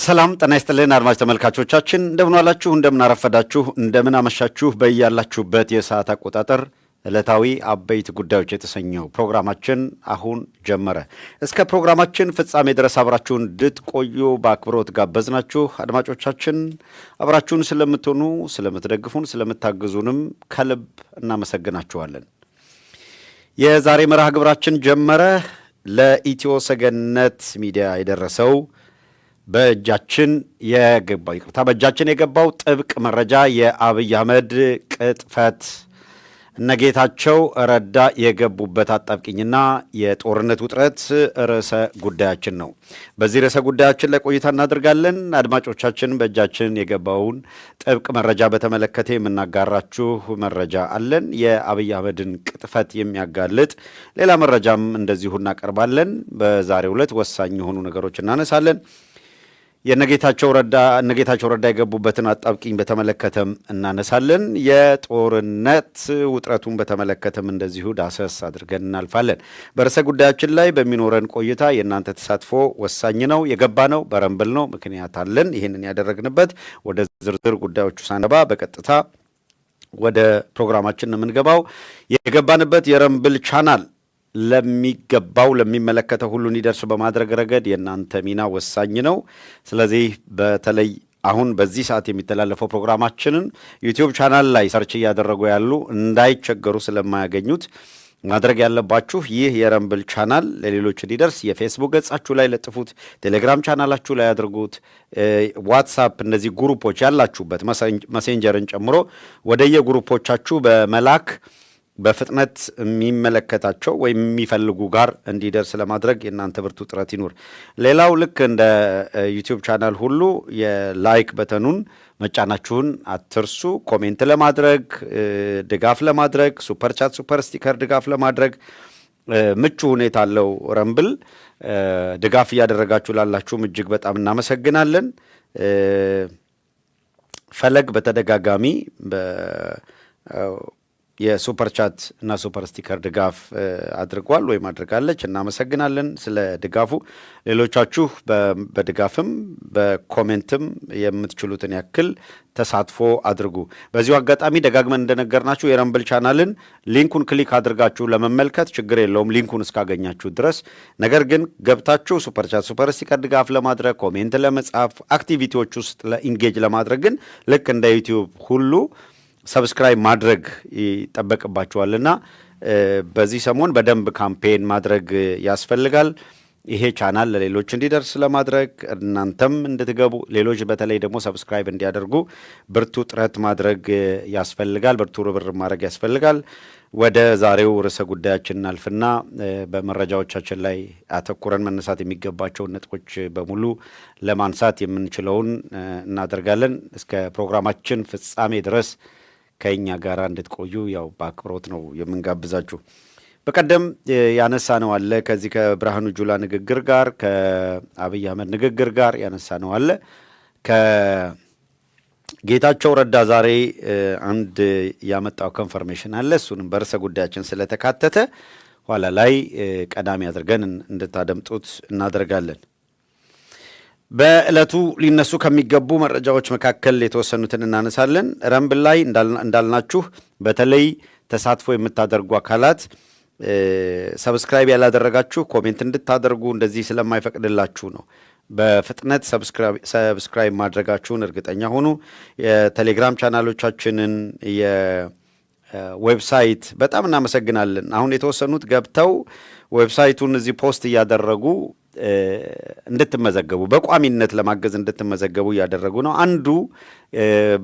ሰላም ጤና ይስጥልን አድማጭ ተመልካቾቻችን እንደምን ዋላችሁ እንደምን አረፈዳችሁ እንደምን አመሻችሁ በእያላችሁበት የሰዓት አቆጣጠር ዕለታዊ አበይት ጉዳዮች የተሰኘው ፕሮግራማችን አሁን ጀመረ። እስከ ፕሮግራማችን ፍጻሜ ድረስ አብራችሁን እንድትቆዩ በአክብሮት ጋበዝናችሁ። አድማጮቻችን አብራችሁን ስለምትሆኑ ስለምትደግፉን ስለምታግዙንም ከልብ እናመሰግናችኋለን። የዛሬ መርሃ ግብራችን ጀመረ። ለኢትዮ ሰገነት ሚዲያ የደረሰው በእጃችን የገባው ጥብቅ መረጃ የአብይ አህመድ ቅጥፈት እነጌታቸው ረዳ የገቡበት አጣብቂኝና የጦርነት ውጥረት ርዕሰ ጉዳያችን ነው። በዚህ ርዕሰ ጉዳያችን ላይ ቆይታ እናደርጋለን። አድማጮቻችን በእጃችን የገባውን ጥብቅ መረጃ በተመለከተ የምናጋራችሁ መረጃ አለን። የአብይ አህመድን ቅጥፈት የሚያጋልጥ ሌላ መረጃም እንደዚሁ እናቀርባለን። በዛሬው ዕለት ወሳኝ የሆኑ ነገሮች እናነሳለን። የነጌታቸው ረዳ የገቡበትን አጣብቂኝ በተመለከተም እናነሳለን። የጦርነት ውጥረቱን በተመለከተም እንደዚሁ ዳሰስ አድርገን እናልፋለን። በርዕሰ ጉዳያችን ላይ በሚኖረን ቆይታ የእናንተ ተሳትፎ ወሳኝ ነው። የገባ ነው በረምብል ነው፣ ምክንያት አለን። ይህንን ያደረግንበት ወደ ዝርዝር ጉዳዮቹ ሳንገባ በቀጥታ ወደ ፕሮግራማችን የምንገባው የገባንበት የረምብል ቻናል ለሚመለከተው ሁሉ እንዲደርስ በማድረግ ረገድ የእናንተ ሚና ወሳኝ ነው። ስለዚህ በተለይ አሁን በዚህ ሰዓት የሚተላለፈው ፕሮግራማችንን ዩቲዩብ ቻናል ላይ ሰርች እያደረጉ ያሉ እንዳይቸገሩ ስለማያገኙት ማድረግ ያለባችሁ ይህ የረምብል ቻናል ለሌሎች እንዲደርስ የፌስቡክ ገጻችሁ ላይ ለጥፉት፣ ቴሌግራም ቻናላችሁ ላይ አድርጉት፣ ዋትሳፕ እነዚህ ግሩፖች ያላችሁበት መሴንጀርን ጨምሮ ወደየ ግሩፖቻችሁ በመላክ በፍጥነት የሚመለከታቸው ወይም የሚፈልጉ ጋር እንዲደርስ ለማድረግ የእናንተ ብርቱ ጥረት ይኑር። ሌላው ልክ እንደ ዩቲዩብ ቻናል ሁሉ የላይክ በተኑን መጫናችሁን አትርሱ። ኮሜንት ለማድረግ ድጋፍ ለማድረግ ሱፐር ቻት ሱፐር ስቲከር ድጋፍ ለማድረግ ምቹ ሁኔታ አለው ረምብል። ድጋፍ እያደረጋችሁ ላላችሁም እጅግ በጣም እናመሰግናለን። ፈለግ በተደጋጋሚ የሱፐር ቻት እና ሱፐር ስቲከር ድጋፍ አድርጓል ወይም አድርጋለች። እናመሰግናለን ስለ ድጋፉ። ሌሎቻችሁ በድጋፍም በኮሜንትም የምትችሉትን ያክል ተሳትፎ አድርጉ። በዚሁ አጋጣሚ ደጋግመን እንደነገርናችሁ የረምብል ቻናልን ሊንኩን ክሊክ አድርጋችሁ ለመመልከት ችግር የለውም ሊንኩን እስካገኛችሁ ድረስ። ነገር ግን ገብታችሁ ሱፐር ቻት ሱፐር ስቲከር ድጋፍ ለማድረግ ኮሜንት ለመጻፍ አክቲቪቲዎች ውስጥ ለኢንጌጅ ለማድረግ ግን ልክ እንደ ዩቲዩብ ሁሉ ሰብስክራይብ ማድረግ ይጠበቅባችኋልና በዚህ ሰሞን በደንብ ካምፔን ማድረግ ያስፈልጋል። ይሄ ቻናል ለሌሎች እንዲደርስ ለማድረግ እናንተም እንድትገቡ ሌሎች በተለይ ደግሞ ሰብስክራይብ እንዲያደርጉ ብርቱ ጥረት ማድረግ ያስፈልጋል። ብርቱ ርብርብ ማድረግ ያስፈልጋል። ወደ ዛሬው ርዕሰ ጉዳያችን እናልፍና በመረጃዎቻችን ላይ አተኩረን መነሳት የሚገባቸውን ነጥቦች በሙሉ ለማንሳት የምንችለውን እናደርጋለን። እስከ ፕሮግራማችን ፍጻሜ ድረስ ከእኛ ጋር እንድትቆዩ ያው በአክብሮት ነው የምንጋብዛችሁ። በቀደም ያነሳ ነው አለ ከዚህ ከብርሃኑ ጁላ ንግግር ጋር ከአብይ አህመድ ንግግር ጋር ያነሳ ነው አለ ከጌታቸው ረዳ ዛሬ አንድ ያመጣው ኮንፈርሜሽን አለ። እሱንም በርዕሰ ጉዳያችን ስለተካተተ ኋላ ላይ ቀዳሚ አድርገን እንድታደምጡት እናደርጋለን። በዕለቱ ሊነሱ ከሚገቡ መረጃዎች መካከል የተወሰኑትን እናነሳለን። ረምብል ላይ እንዳልናችሁ በተለይ ተሳትፎ የምታደርጉ አካላት ሰብስክራይብ ያላደረጋችሁ ኮሜንት እንድታደርጉ እንደዚህ ስለማይፈቅድላችሁ ነው። በፍጥነት ሰብስክራይብ ማድረጋችሁን እርግጠኛ ሆኑ። የቴሌግራም ቻናሎቻችንን የዌብሳይት በጣም እናመሰግናለን። አሁን የተወሰኑት ገብተው ዌብሳይቱን እዚህ ፖስት እያደረጉ እንድትመዘገቡ በቋሚነት ለማገዝ እንድትመዘገቡ እያደረጉ ነው። አንዱ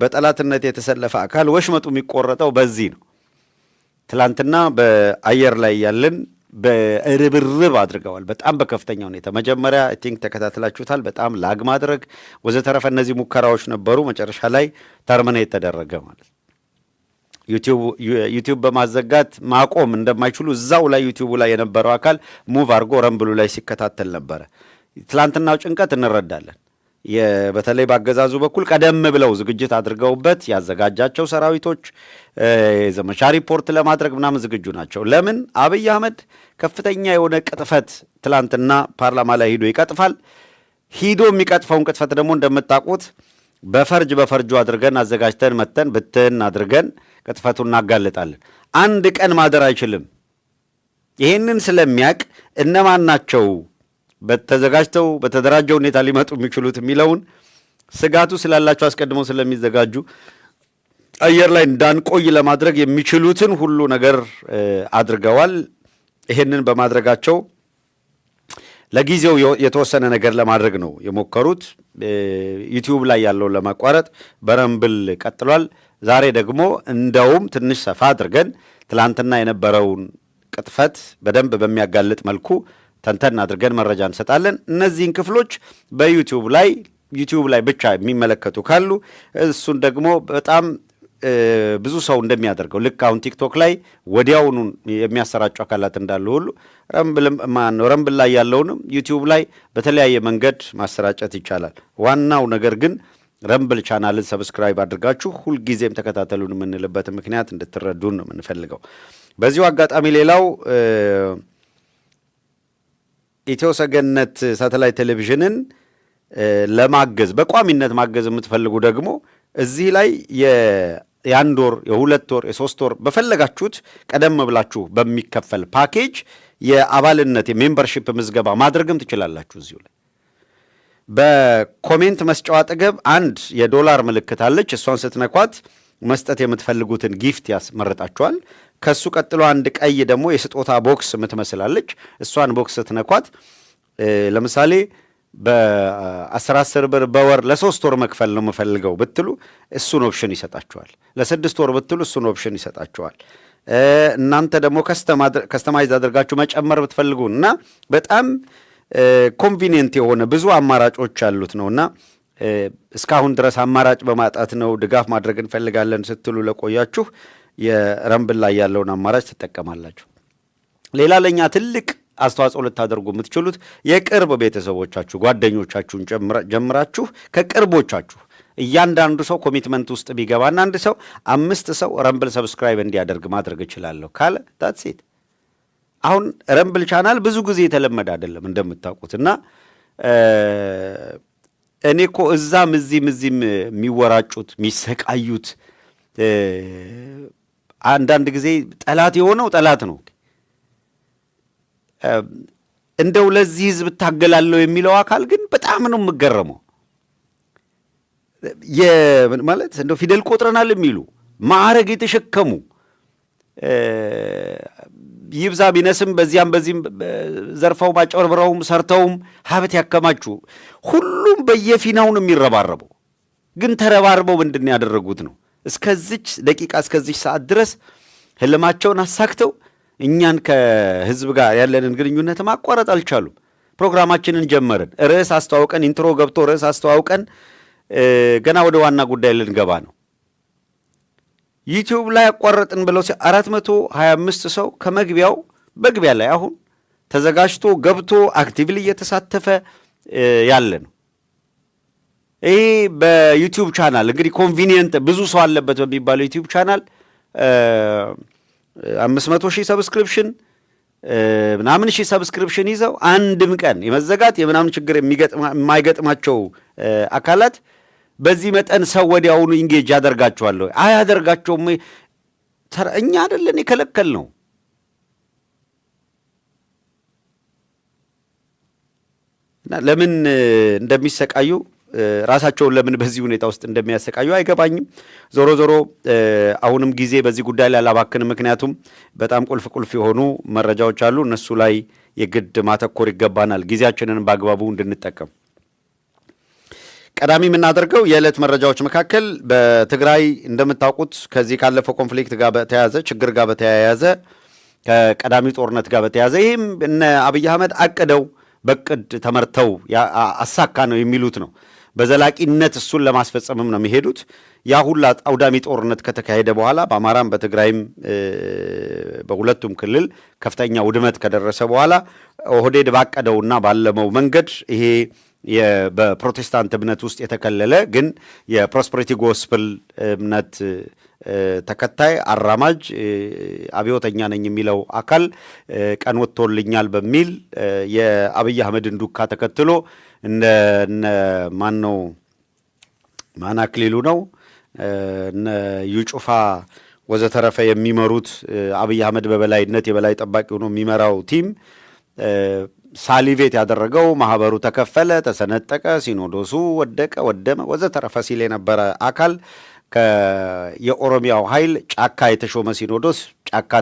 በጠላትነት የተሰለፈ አካል ወሽመጡ የሚቆረጠው በዚህ ነው። ትላንትና በአየር ላይ ያለን በርብርብ አድርገዋል። በጣም በከፍተኛ ሁኔታ መጀመሪያ አይ ቲንክ ተከታትላችሁታል። በጣም ላግ ማድረግ ወዘተረፈ እነዚህ ሙከራዎች ነበሩ። መጨረሻ ላይ ተርሚኔት ተደረገ ማለት ዩቲዩብ በማዘጋት ማቆም እንደማይችሉ እዛው ላይ ዩቲዩቡ ላይ የነበረው አካል ሙቭ አድርጎ ረምብሉ ላይ ሲከታተል ነበረ። ትላንትናው ጭንቀት እንረዳለን። በተለይ በአገዛዙ በኩል ቀደም ብለው ዝግጅት አድርገውበት ያዘጋጃቸው ሰራዊቶች ዘመቻ ሪፖርት ለማድረግ ምናምን ዝግጁ ናቸው። ለምን አብይ አህመድ ከፍተኛ የሆነ ቅጥፈት ትላንትና ፓርላማ ላይ ሄዶ ይቀጥፋል። ሂዶ የሚቀጥፈውን ቅጥፈት ደግሞ እንደምታውቁት በፈርጁ አድርገን አዘጋጅተን መተን ብትን አድርገን ቅጥፈቱን እናጋልጣለን። አንድ ቀን ማደር አይችልም። ይህንን ስለሚያቅ እነማን ናቸው በተዘጋጅተው በተደራጀ ሁኔታ ሊመጡ የሚችሉት የሚለውን ስጋቱ ስላላቸው አስቀድመው ስለሚዘጋጁ አየር ላይ እንዳንቆይ ለማድረግ የሚችሉትን ሁሉ ነገር አድርገዋል። ይህንን በማድረጋቸው ለጊዜው የተወሰነ ነገር ለማድረግ ነው የሞከሩት። ዩቲዩብ ላይ ያለውን ለማቋረጥ በረምብል ቀጥሏል። ዛሬ ደግሞ እንደውም ትንሽ ሰፋ አድርገን ትላንትና የነበረውን ቅጥፈት በደንብ በሚያጋልጥ መልኩ ተንተን አድርገን መረጃ እንሰጣለን። እነዚህን ክፍሎች በዩቲዩብ ላይ ብቻ የሚመለከቱ ካሉ እሱን ደግሞ በጣም ብዙ ሰው እንደሚያደርገው ልክ አሁን ቲክቶክ ላይ ወዲያውኑ የሚያሰራጩ አካላት እንዳሉ ሁሉ ረምብል ላይ ያለውንም ዩቲዩብ ላይ በተለያየ መንገድ ማሰራጨት ይቻላል። ዋናው ነገር ግን ረምብል ቻናልን ሰብስክራይብ አድርጋችሁ ሁልጊዜም ተከታተሉን የምንልበት ምክንያት እንድትረዱን ነው የምንፈልገው። በዚሁ አጋጣሚ ሌላው ኢትዮ ሰገነት ሳተላይት ቴሌቪዥንን ለማገዝ በቋሚነት ማገዝ የምትፈልጉ ደግሞ እዚህ ላይ የአንድ ወር የሁለት ወር የሶስት ወር በፈለጋችሁት ቀደም ብላችሁ በሚከፈል ፓኬጅ የአባልነት የሜምበርሺፕ ምዝገባ ማድረግም ትችላላችሁ። እዚሁ ላይ በኮሜንት መስጫው አጠገብ አንድ የዶላር ምልክት አለች። እሷን ስትነኳት መስጠት የምትፈልጉትን ጊፍት ያስመርጣችኋል። ከሱ ቀጥሎ አንድ ቀይ ደግሞ የስጦታ ቦክስ የምትመስላለች። እሷን ቦክስ ስትነኳት ለምሳሌ በ10 ብር በወር ለ3 ወር መክፈል ነው የምፈልገው ብትሉ እሱን ኦፕሽን ይሰጣችኋል። ለ6 ወር ብትሉ እሱን ኦፕሽን ይሰጣችኋል። እናንተ ደግሞ ከስተማይዝ አድርጋችሁ መጨመር ብትፈልጉ እና በጣም ኮንቪኒየንት የሆነ ብዙ አማራጮች ያሉት ነውና እስካሁን ድረስ አማራጭ በማጣት ነው ድጋፍ ማድረግ እንፈልጋለን ስትሉ ለቆያችሁ የረምብል ላይ ያለውን አማራጭ ትጠቀማላችሁ። ሌላ ለኛ ትልቅ አስተዋጽኦ ልታደርጉ የምትችሉት የቅርብ ቤተሰቦቻችሁ ጓደኞቻችሁን ጀምራችሁ ከቅርቦቻችሁ እያንዳንዱ ሰው ኮሚትመንት ውስጥ ቢገባና አንድ ሰው 5 ሰው ረምብል ሰብስክራይብ እንዲያደርግ ማድረግ እችላለሁ ካለ ታትሴት። አሁን ረምብል ቻናል ብዙ ጊዜ የተለመደ አይደለም እንደምታውቁት እና እኔ እኮ እዛም እዚህም የሚወራጩት የሚሰቃዩት አንዳንድ ጊዜ ጠላት የሆነው ጠላት ነው። እንደው ለዚህ ህዝብ እታገላለሁ የሚለው አካል ግን በጣም ነው የምገረመው። ማለት እንደው ፊደል ቆጥረናል የሚሉ ማዕረግ የተሸከሙ ይብዛ ቢነስም በዚያም በዚህም ዘርፈው ማጨበርብረውም ሰርተውም ሀብት ያከማቹ ሁሉም በየፊናው ነው የሚረባረበው። ግን ተረባርበው ምንድን ያደረጉት ነው እስከዚች ደቂቃ እስከዚች ሰዓት ድረስ ህልማቸውን አሳክተው እኛን ከህዝብ ጋር ያለንን ግንኙነት ማቋረጥ አልቻሉም። ፕሮግራማችንን ጀመርን፣ ርዕስ አስተዋውቀን ኢንትሮ ገብቶ ርዕስ አስተዋውቀን ገና ወደ ዋና ጉዳይ ልንገባ ነው። ዩቲዩብ ላይ አቋረጥን ብለው 425 ሰው በግቢያ ላይ አሁን ተዘጋጅቶ ገብቶ አክቲቭሊ እየተሳተፈ ያለ ነው። ይሄ በዩቲዩብ ቻናል እንግዲህ ኮንቪኒየንት ብዙ ሰው አለበት በሚባለው ዩቲዩብ ቻናል 500,000 ሰብስክሪፕሽን ምናምን ሺህ ሰብስክሪፕሽን ይዘው አንድም ቀን የመዘጋት የምናምን ችግር የማይገጥማቸው አካላት በዚህ መጠን ሰው ወዲያውኑ ኢንጌጅ ያደርጋቸዋለሁ አያደርጋቸውም። እኛ አይደለን የከለከል ነው። እና ለምን እንደሚሰቃዩ ራሳቸውን ለምን በዚህ ሁኔታ ውስጥ እንደሚያሰቃዩ አይገባኝም። ዞሮ አሁንም ጊዜ በዚህ ጉዳይ ላይ አላባክንም። ምክንያቱም በጣም ቁልፍ የሆኑ መረጃዎች አሉ። እነሱ ላይ የግድ ማተኮር ይገባናል፣ ጊዜያችንን በአግባቡ እንድንጠቀም። ቀዳሚ የምናደርገው የዕለት መረጃዎች መካከል በትግራይ እንደምታውቁት ከዚህ ካለፈው ኮንፍሊክት ጋር በተያያዘ ችግር ጋር በተያያዘ ከቀዳሚ ጦርነት ጋር በተያያዘ ይህም እነ አብይ አህመድ አቅደው በቅድ ተመርተው አሳካ ነው የሚሉት ነው። በዘላቂነት እሱን ለማስፈጸምም ነው የሚሄዱት። ያ ሁላ አውዳሚ ጦርነት ከተካሄደ በኋላ በአማራም በትግራይም በሁለቱም ክልል ከፍተኛ ውድመት ከደረሰ በኋላ ኦህዴድ ባቀደውና ባለመው መንገድ ይሄ በፕሮቴስታንት እምነት ውስጥ የተከለለ ግን የፕሮስፐሪቲ ጎስፕል እምነት ተከታይ አራማጅ አብዮተኛ ነኝ የሚለው አካል ቀን ወጥቶልኛል በሚል የአብይ አህመድን ዱካ ተከትሎ እነ ማን አክሊሉ ነው እነ ዩጩፋ ወዘተረፈ የሚመሩት አብይ አህመድ በበላይነት የበላይ ጠባቂ ሆኖ የሚመራው ቲም ሳሊቬት ያደረገው ማህበሩ ተከፈለ፣ ተሰነጠቀ፣ ሲኖዶሱ ወደቀ፣ ወደመ ወዘተረፈ ሲል የነበረ አካል የኦሮሚያው ኃይል ጫካ የተሾመ ሲኖዶስ ጫካ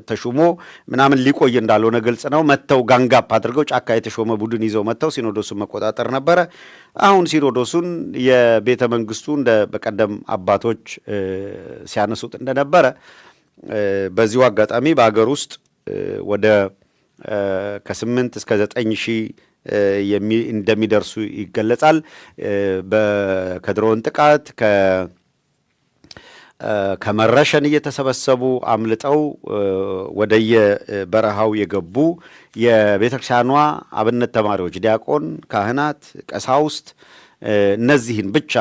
ተሹሞ ምናምን ሊቆይ እንዳልሆነ ግልጽ ነው። መተው ጋንጋፕ አድርገው ጫካ የተሾመ ቡድን ይዘው መተው ሲኖዶሱን መቆጣጠር ነበረ። አሁን ሲኖዶሱን የቤተ መንግስቱ እንደ በቀደም አባቶች ሲያነሱት እንደነበረ በዚሁ አጋጣሚ በአገር ውስጥ ወደ ከ8 እስከ 9 ሺህ እንደሚደርሱ ይገለጻል። ከድሮን ጥቃት ከመረሸን እየተሰበሰቡ አምልጠው ወደየ በረሃው የገቡ የቤተክርስቲያኗ አብነት ተማሪዎች፣ ዲያቆን፣ ካህናት፣ ቀሳውስት እነዚህን ብቻ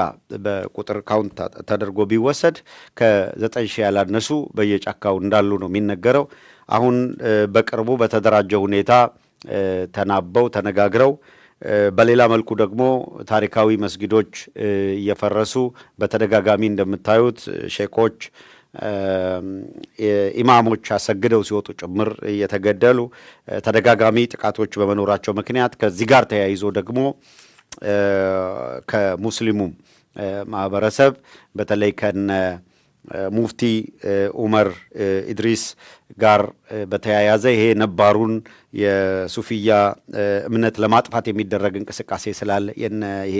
በቁጥር ካውንት ተደርጎ ቢወሰድ ከ9 ሺህ ያላነሱ በየጫካው እንዳሉ ነው የሚነገረው። አሁን በቅርቡ በተደራጀ ሁኔታ ተናበው ተነጋግረው በሌላ መልኩ ደግሞ ታሪካዊ መስጊዶች እየፈረሱ በተደጋጋሚ እንደምታዩት ሼኮች ኢማሞች አሰግደው ሲወጡ ጭምር እየተገደሉ ተደጋጋሚ ጥቃቶች በመኖራቸው ምክንያት ከዚህ ጋር ተያይዞ ደግሞ ከሙስሊሙም ማህበረሰብ በተለይ ከነ ሙፍቲ ኡመር ኢድሪስ ጋር በተያያዘ ይሄ ነባሩን የሱፊያ እምነት ለማጥፋት የሚደረግ እንቅስቃሴ ስላለ ይሄ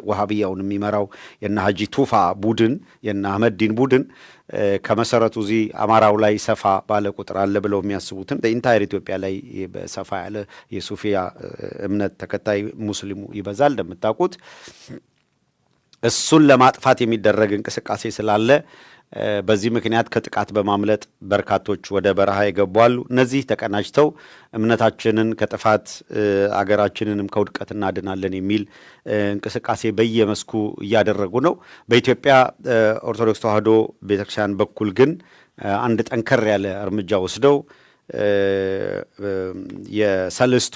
ወሃቢያውን የሚመራው የነ ሀጂ ቱፋ ቡድን የነ አህመድ ዲን ቡድን ከመሰረቱ እዚህ አማራው ላይ ሰፋ ባለ ቁጥር አለ ብለው የሚያስቡትን በኢንታየር ኢትዮጵያ ላይ ሰፋ ያለ የሱፊያ እምነት ተከታይ ሙስሊሙ ይበዛል እንደምታውቁት። እሱን ለማጥፋት የሚደረግ እንቅስቃሴ ስላለ በዚህ ምክንያት ከጥቃት በማምለጥ በርካቶች ወደ በረሃ ይገባሉ። እነዚህ ተቀናጅተው እምነታችንን ከጥፋት አገራችንንም ከውድቀት እናድናለን የሚል እንቅስቃሴ በየመስኩ እያደረጉ ነው። በኢትዮጵያ ኦርቶዶክስ ተዋሕዶ ቤተክርስቲያን በኩል ግን አንድ ጠንከር ያለ እርምጃ ወስደው የሰልስቱ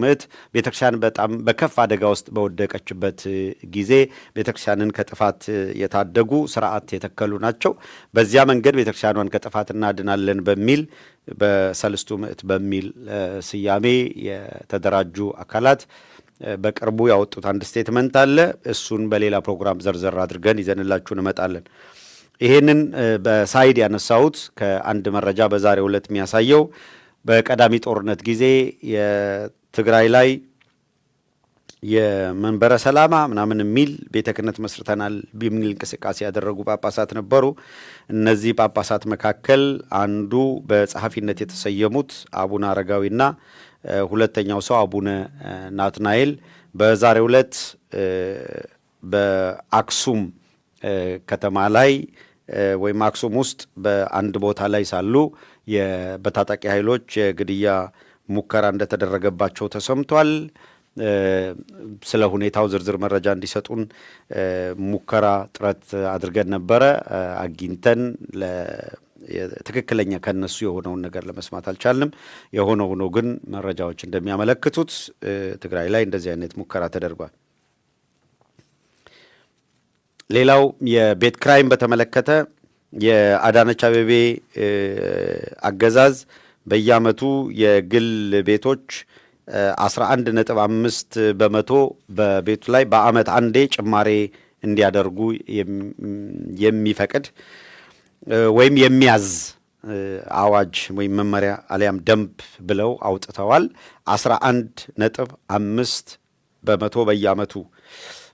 ምዕት ቤተክርስቲያን በጣም በከፍ አደጋ ውስጥ በወደቀችበት ጊዜ ቤተክርስቲያንን ከጥፋት የታደጉ ስርዓት የተከሉ ናቸው። በዚያ መንገድ ቤተክርስቲያኗን ከጥፋት እናድናለን በሚል በሰልስቱ ምዕት በሚል ስያሜ የተደራጁ አካላት በቅርቡ ያወጡት አንድ ስቴትመንት አለ። እሱን በሌላ ፕሮግራም ዘርዘር አድርገን ይዘንላችሁ እንመጣለን። ይሄንን በሳይድ ያነሳሁት ከአንድ መረጃ በዛሬው ዕለት የሚያሳየው በቀዳሚ ጦርነት ጊዜ የትግራይ ላይ የመንበረ ሰላማ ምናምን የሚል ቤተ ክህነት መስርተናል በሚል እንቅስቃሴ ያደረጉ ጳጳሳት ነበሩ። እነዚህ ጳጳሳት መካከል አንዱ በጸሐፊነት የተሰየሙት አቡነ አረጋዊና ሁለተኛው ሰው አቡነ ናትናኤል በዛሬው ዕለት በአክሱም ከተማ ላይ ወይም አክሱም ውስጥ በአንድ ቦታ ላይ ሳሉ በታጣቂ ኃይሎች የግድያ ሙከራ እንደተደረገባቸው ተሰምቷል። ስለ ሁኔታው ዝርዝር መረጃ እንዲሰጡን ሙከራ ጥረት አድርገን ነበረ። አግኝተን ትክክለኛ ከነሱ የሆነውን ነገር ለመስማት አልቻልንም። የሆነው ሆኖ ግን መረጃዎች እንደሚያመለክቱት ትግራይ ላይ እንደዚህ አይነት ሙከራ ተደርጓል። ሌላው የቤት ክራይም በተመለከተ የአዳነች አቤቤ አገዛዝ በየዓመቱ የግል ቤቶች 11.5 በመቶ በቤቱ ላይ በዓመት አንዴ ጭማሬ እንዲያደርጉ የሚፈቅድ ወይም የሚያዝ አዋጅ ወይም መመሪያ አሊያም ደንብ ብለው አውጥተዋል። 11.5 በመቶ በየዓመቱ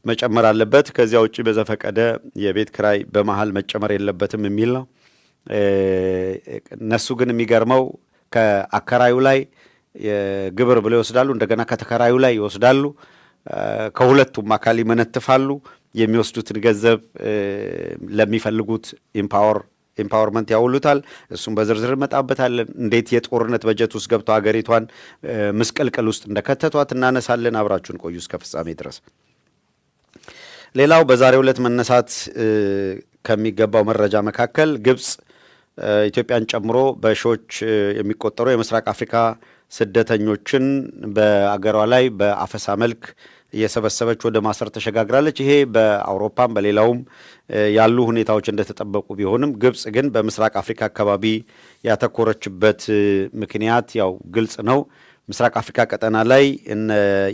መጨመር አለበት። ከዚያ ውጭ በዘፈቀደ የቤት ክራይ በመሃል መጨመር የለበትም የሚል ነው። እነሱ ግን የሚገርመው ከአከራዩ ላይ ግብር ብለው ይወስዳሉ፣ እንደገና ከተከራዩ ላይ ይወስዳሉ፣ ከሁለቱም አካል ይመነትፋሉ። የሚወስዱትን ገንዘብ ለሚፈልጉት ኢምፓወርመንት ያውሉታል። እሱም በዝርዝር እንመጣበታለን። እንዴት የጦርነት በጀት ውስጥ ገብተው ሀገሪቷን ምስቅልቅል ውስጥ እንደከተቷት እናነሳለን። አብራችሁን ቆዩ እስከ ፍጻሜ ድረስ። ሌላው በዛሬው ዕለት መነሳት ከሚገባው መረጃ መካከል ግብጽ ኢትዮጵያን ጨምሮ በሺዎች የሚቆጠሩ የምስራቅ አፍሪካ ስደተኞችን በአገሯ ላይ በአፈሳ መልክ እየሰበሰበች ወደ ማሰር ተሸጋግራለች። ይሄ በአውሮፓም በሌላውም ያሉ ሁኔታዎች እንደተጠበቁ ቢሆንም ግብጽ ግን በምስራቅ አፍሪካ አካባቢ ያተኮረችበት ምክንያት ያው ግልጽ ነው። ምስራቅ አፍሪካ ቀጠና ላይ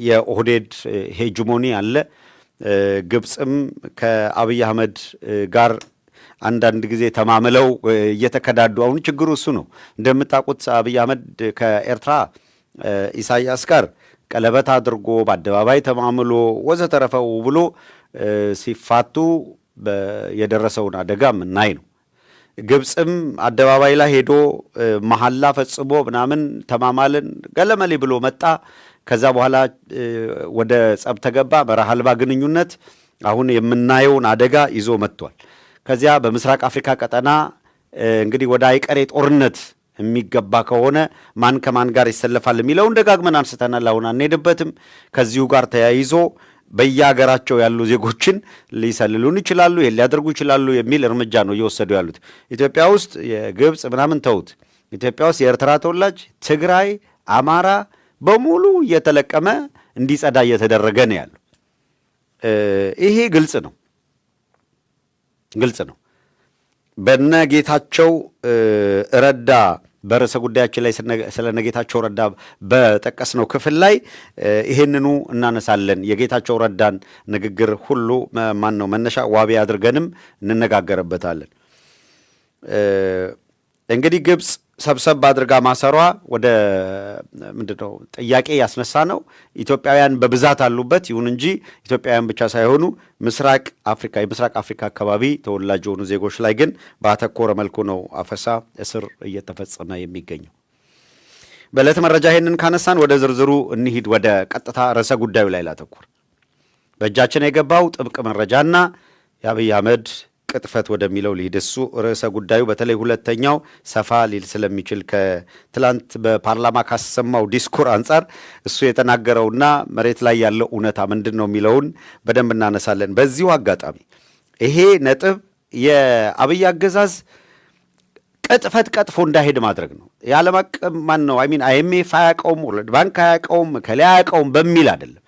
የኦህዴድ ሄጂሞኒ አለ። ግብጽም ከአብይ አህመድ ጋር አንዳንድ ጊዜ ተማምለው እየተከዳዱ፣ አሁን ችግሩ እሱ ነው። እንደምታውቁት አብይ አህመድ ከኤርትራ ኢሳያስ ጋር ቀለበት አድርጎ በአደባባይ ተማምሎ ወዘተረፈው ብሎ ሲፋቱ የደረሰውን አደጋ ምናይ ነው። ግብጽም አደባባይ ላይ ሄዶ መሐላ ፈጽሞ ምናምን ተማማልን ገለመሌ ብሎ መጣ። ከዛ በኋላ ወደ ጸብ ተገባ፣ መርህ አልባ ግንኙነት። አሁን የምናየውን አደጋ ይዞ መጥቷል። ከዚያ በምስራቅ አፍሪካ ቀጠና እንግዲህ ወደ አይቀሬ ጦርነት የሚገባ ከሆነ ማን ከማን ጋር ይሰለፋል የሚለውን ደጋግመን አንስተናል። አሁን አንሄድበትም። ከዚሁ ጋር ተያይዞ በየሀገራቸው ያሉ ዜጎችን ሊሰልሉን ይችላሉ፣ ይሄን ሊያደርጉ ይችላሉ የሚል እርምጃ ነው እየወሰዱ ያሉት። ኢትዮጵያ ውስጥ የግብፅ ምናምን ተውት። ኢትዮጵያ ውስጥ የኤርትራ ተወላጅ፣ ትግራይ፣ አማራ በሙሉ እየተለቀመ እንዲጸዳ እየተደረገ ነው ያለው። ይሄ ግልጽ ነው በነ ጌታቸው ረዳ በርዕሰ ጉዳያችን ላይ ስለ ጌታቸው ረዳ በጠቀስነው ክፍል ላይ ይሄንኑ እናነሳለን። የጌታቸው ረዳን ንግግር ሁሉ መነሻ ዋቢ አድርገንም እንነጋገርበታለን። እንግዲህ ግብፅ ሰብሰብ አድርጋ ማሰሯ ወደ ምንድነው ጥያቄ ያስነሳ ነው። ኢትዮጵያውያን በብዛት አሉበት። ይሁን እንጂ ኢትዮጵያውያን ብቻ ሳይሆኑ የምስራቅ አፍሪካ አካባቢ ተወላጅ የሆኑ ዜጎች ላይ ግን ባተኮረ መልኩ ነው አፈሳ፣ እስር እየተፈጸመ የሚገኘው። በዕለት መረጃ ይሄንን ካነሳን ወደ ዝርዝሩ እንሂድ። ወደ ቀጥታ ርዕሰ ጉዳዩ ላይ ላተኩር። በእጃችን የገባው ጥብቅ መረጃና የአብይ አህመድ ቅጥፈት ወደሚለው ሊሄድ እሱ ርዕሰ ጉዳዩ በተለይ ሁለተኛው ሰፋ ሊል ስለሚችል ከትላንት በፓርላማ ካሰማው ዲስኩር አንጻር እሱ የተናገረውና መሬት ላይ ያለው እውነታ ምንድን ነው የሚለውን በደንብ እናነሳለን። በዚሁ አጋጣሚ ይሄ ነጥብ የአብይ አገዛዝ ቅጥፈት ቀጥፎ እንዳይሄድ ማድረግ ነው። የዓለም አቀፍ ማን ነው አይኤምኤፍ አያውቀውም፣ ወርልድ ባንክ አያውቀውም፣ ከላይ አያውቀውም በሚል አይደለም።